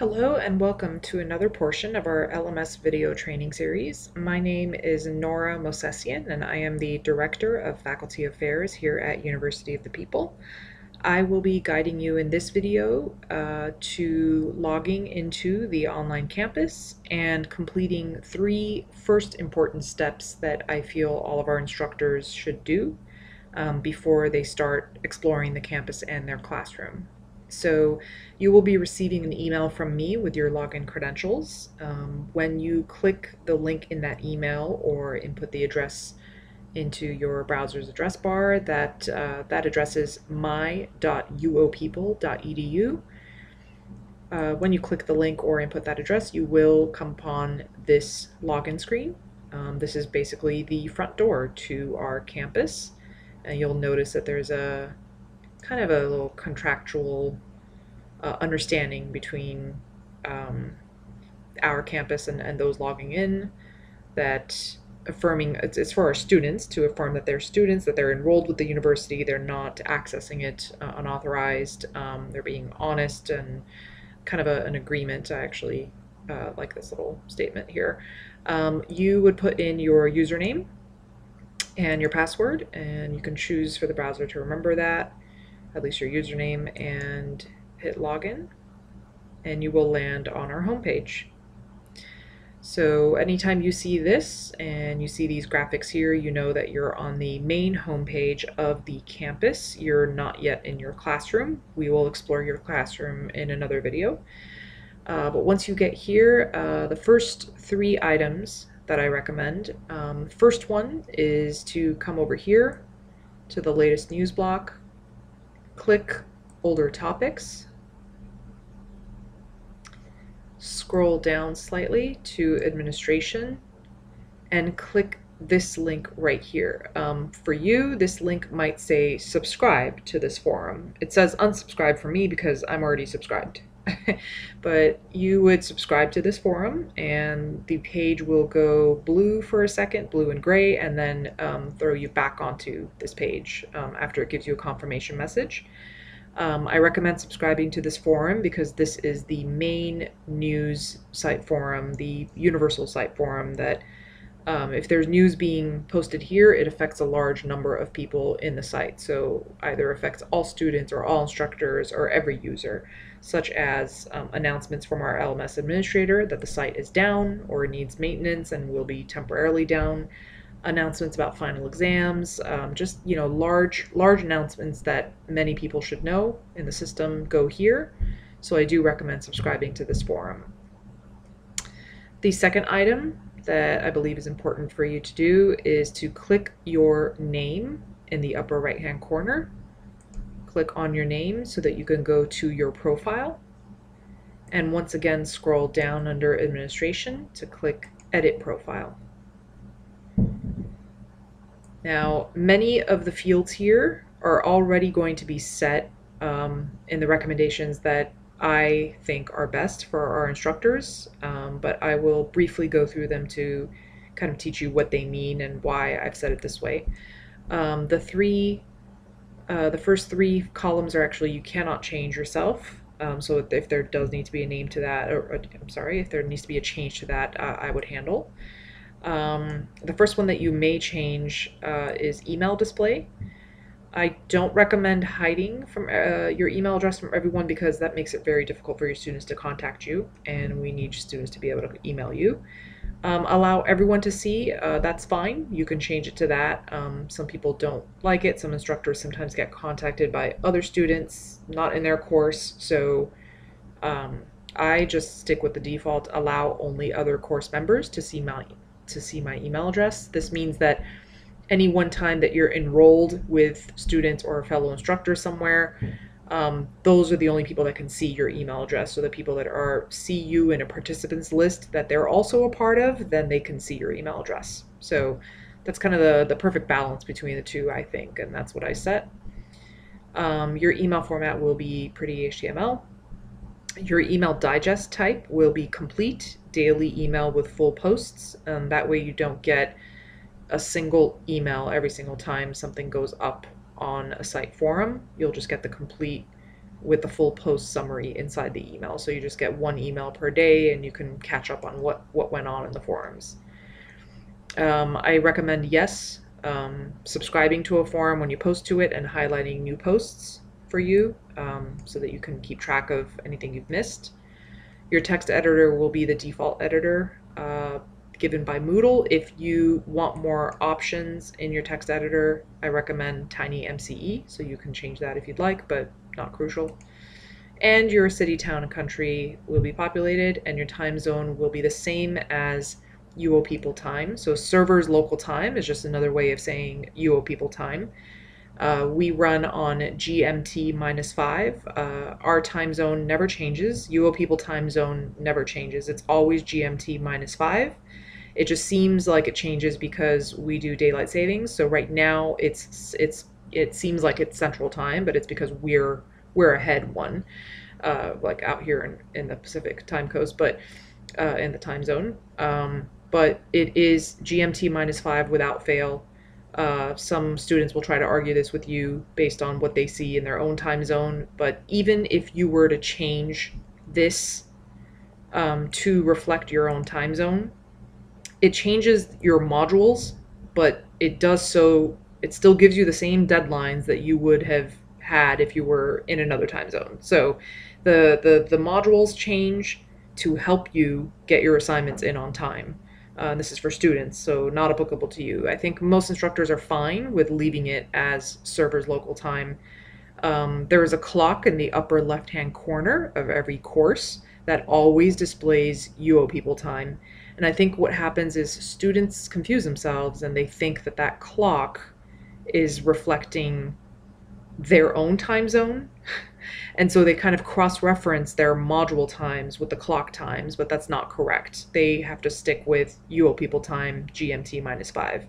Hello and welcome to another portion of our LMS video training series. My name is Nora Mosesian and I am the Director of Faculty Affairs here at University of the People. I will be guiding you in this video to logging into the online campus and completing three first important steps that I feel all of our instructors should do before they start exploring the campus and their classroom. So you will be receiving an email from me with your login credentials. When you click the link in that email or input the address into your browser's address bar, that address is my.uopeople.edu. When you click the link or input that address, you will come upon this login screen. This is basically the front door to our campus. And you'll notice that there's a kind of a little contractual understanding between our campus and those logging in, that affirming it's for our students to affirm that they're students, that they're enrolled with the university, they're not accessing it unauthorized, they're being honest, and kind of an agreement. I actually like this little statement here. You would put in your username and your password, and you can choose for the browser to remember that, at least your username, and hit login, and you will land on our homepage. So anytime you see this and you see these graphics here, you know that you're on the main homepage of the campus. You're not yet in your classroom. We will explore your classroom in another video. But once you get here, the first three items that I recommend, first one is to come over here to the latest news block, click older topics, scroll down slightly to administration, and click this link right here. For you, this link might say subscribe to this forum. It says unsubscribe for me because I'm already subscribed. But you would subscribe to this forum and the page will go blue for a second, blue and gray, and then throw you back onto this page after it gives you a confirmation message. I recommend subscribing to this forum because this is the main news site forum, the universal site forum that if there's news being posted here, it affects a large number of people in the site. So either affects all students or all instructors or every user, such as announcements from our LMS administrator that the site is down or needs maintenance and will be temporarily down, announcements about final exams, just large announcements that many people should know in the system go here. So I do recommend subscribing to this forum. The second item that I believe is important for you to do is to click your name in the upper right hand corner. Click on your name so that you can go to your profile, and once again scroll down under administration to click edit profile. Now, many of the fields here are already going to be set in the recommendations that I think are best for our instructors, but I will briefly go through them to kind of teach you what they mean and why I've set it this way. The first three columns are actually you cannot change yourself. So if there does need to be a name to that, or I'm sorry, if there needs to be a change to that, I would handle. The first one that you may change is email display. I don't recommend hiding from your email address from everyone because that makes it very difficult for your students to contact you, and we need students to be able to email you. Allow everyone to see, that's fine. You can change it to that. Some people don't like it. Some instructors sometimes get contacted by other students not in their course, so I just stick with the default, allow only other course members to see my email address. This means that any one time that you're enrolled with students or a fellow instructor somewhere, those are the only people that can see your email address. So the people that see you in a participants list that they're also a part of, then they can see your email address. So that's kind of the perfect balance between the two, I think, and that's what I set. Your email format will be pretty HTML. Your email digest type will be complete, daily email with full posts. That way you don't get a single email every single time something goes up on a site forum. You'll just get the complete with the full post summary inside the email. So you just get one email per day and you can catch up on what went on in the forums. I recommend, yes, subscribing to a forum when you post to it and highlighting new posts for you so that you can keep track of anything you've missed. Your text editor will be the default editor given by Moodle. If you want more options in your text editor, I recommend TinyMCE, so you can change that if you'd like, but not crucial. And your city, town, and country will be populated, and your time zone will be the same as UO people time. So server's local time is just another way of saying UO people time. We run on GMT -5. Our time zone never changes. UO people time zone never changes. It's always GMT -5. It just seems like it changes because we do daylight savings. So right now it seems like it's central time, but it's because we're ahead one, like out here in the Pacific time coast, but in the time zone. But it is GMT -5 without fail. Some students will try to argue this with you based on what they see in their own time zone, but even if you were to change this to reflect your own time zone, it changes your modules, but it does so, it still gives you the same deadlines that you would have had if you were in another time zone. So the modules change to help you get your assignments in on time. This is for students, so not applicable to you. I think most instructors are fine with leaving it as server's local time. There is a clock in the upper left-hand corner of every course that always displays UO people time. And I think what happens is students confuse themselves and they think that that clock is reflecting their own time zone. And so they kind of cross-reference their module times with the clock times, but that's not correct. They have to stick with UO people time, GMT -5.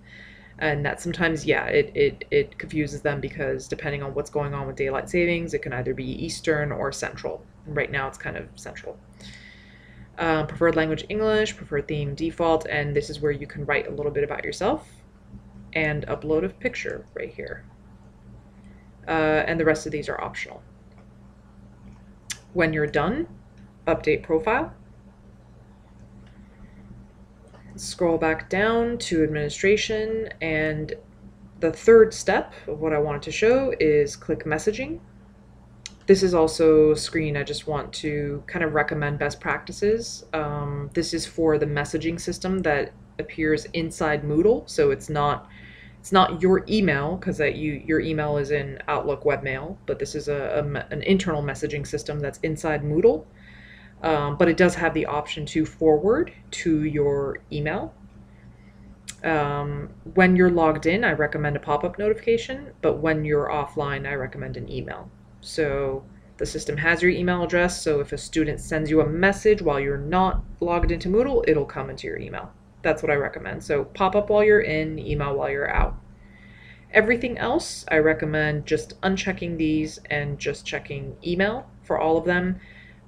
And that sometimes, yeah, it confuses them because depending on what's going on with daylight savings, it can either be Eastern or Central. And right now it's kind of Central. Preferred language English, preferred theme default, and this is where you can write a little bit about yourself and upload a picture right here. And the rest of these are optional. When you're done, update profile. Scroll back down to administration, and the third step of what I wanted to show is click messaging. This is also a screen I just want to kind of recommend best practices. This is for the messaging system that appears inside Moodle, so it's not your email, because your email is in Outlook webmail, but this is an internal messaging system that's inside Moodle. But it does have the option to forward to your email. When you're logged in, I recommend a pop-up notification, but when you're offline, I recommend an email. So the system has your email address, so if a student sends you a message while you're not logged into Moodle, it'll come into your email. That's what I recommend. So pop up while you're in, email while you're out. Everything else, I recommend just unchecking these and just checking email for all of them.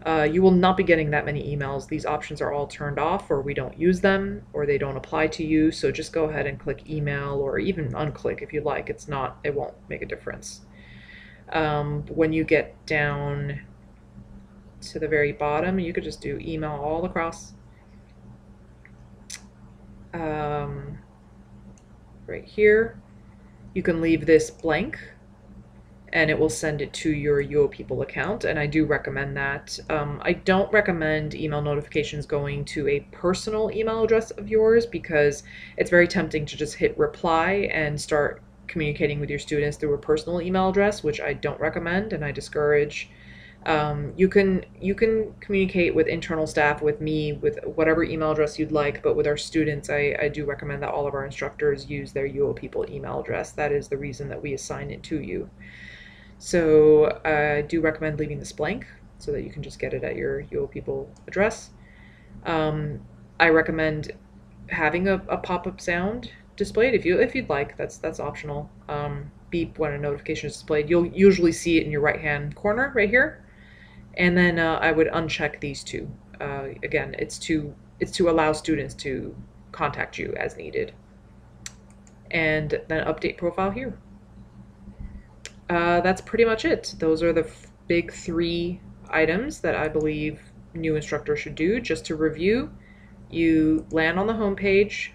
You will not be getting that many emails. These options are all turned off, or we don't use them, or they don't apply to you. So just go ahead and click email, or even unclick if you like. It won't make a difference. When you get down to the very bottom, you could just do email all across. Right here, you can leave this blank and it will send it to your UO People account, and I do recommend that. I don't recommend email notifications going to a personal email address of yours because it's very tempting to just hit reply and start communicating with your students through a personal email address, which I don't recommend and I discourage. You can communicate with internal staff, with me, with whatever email address you'd like, but with our students, I do recommend that all of our instructors use their UO People email address. That is the reason that we assign it to you. So I do recommend leaving this blank so that you can just get it at your UO People address. I recommend having a pop-up sound displayed if you'd like. That's optional. Beep when a notification is displayed. You'll usually see it in your right-hand corner right here. And then I would uncheck these two. Again, it's to allow students to contact you as needed. And then update profile here. That's pretty much it. Those are the big 3 items that I believe new instructors should do. Just to review, you land on the home page,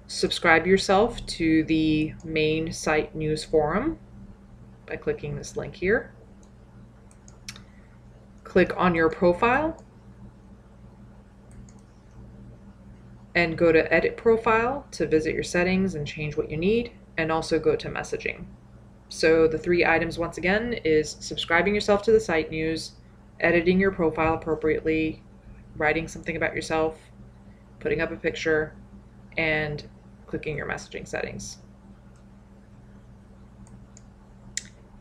subscribe yourself to the main site news forum by clicking this link here. Click on your profile and go to edit profile to visit your settings and change what you need, and also go to messaging. So the 3 items once again is subscribing yourself to the site news, editing your profile appropriately, writing something about yourself, putting up a picture, and clicking your messaging settings.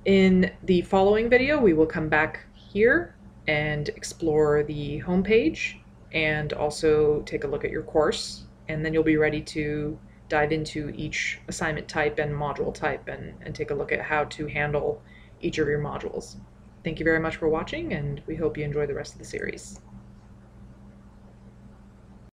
In the following video, we will come back here and explore the homepage and also take a look at your course, and then you'll be ready to dive into each assignment type and module type and take a look at how to handle each of your modules. Thank you very much for watching, and we hope you enjoy the rest of the series.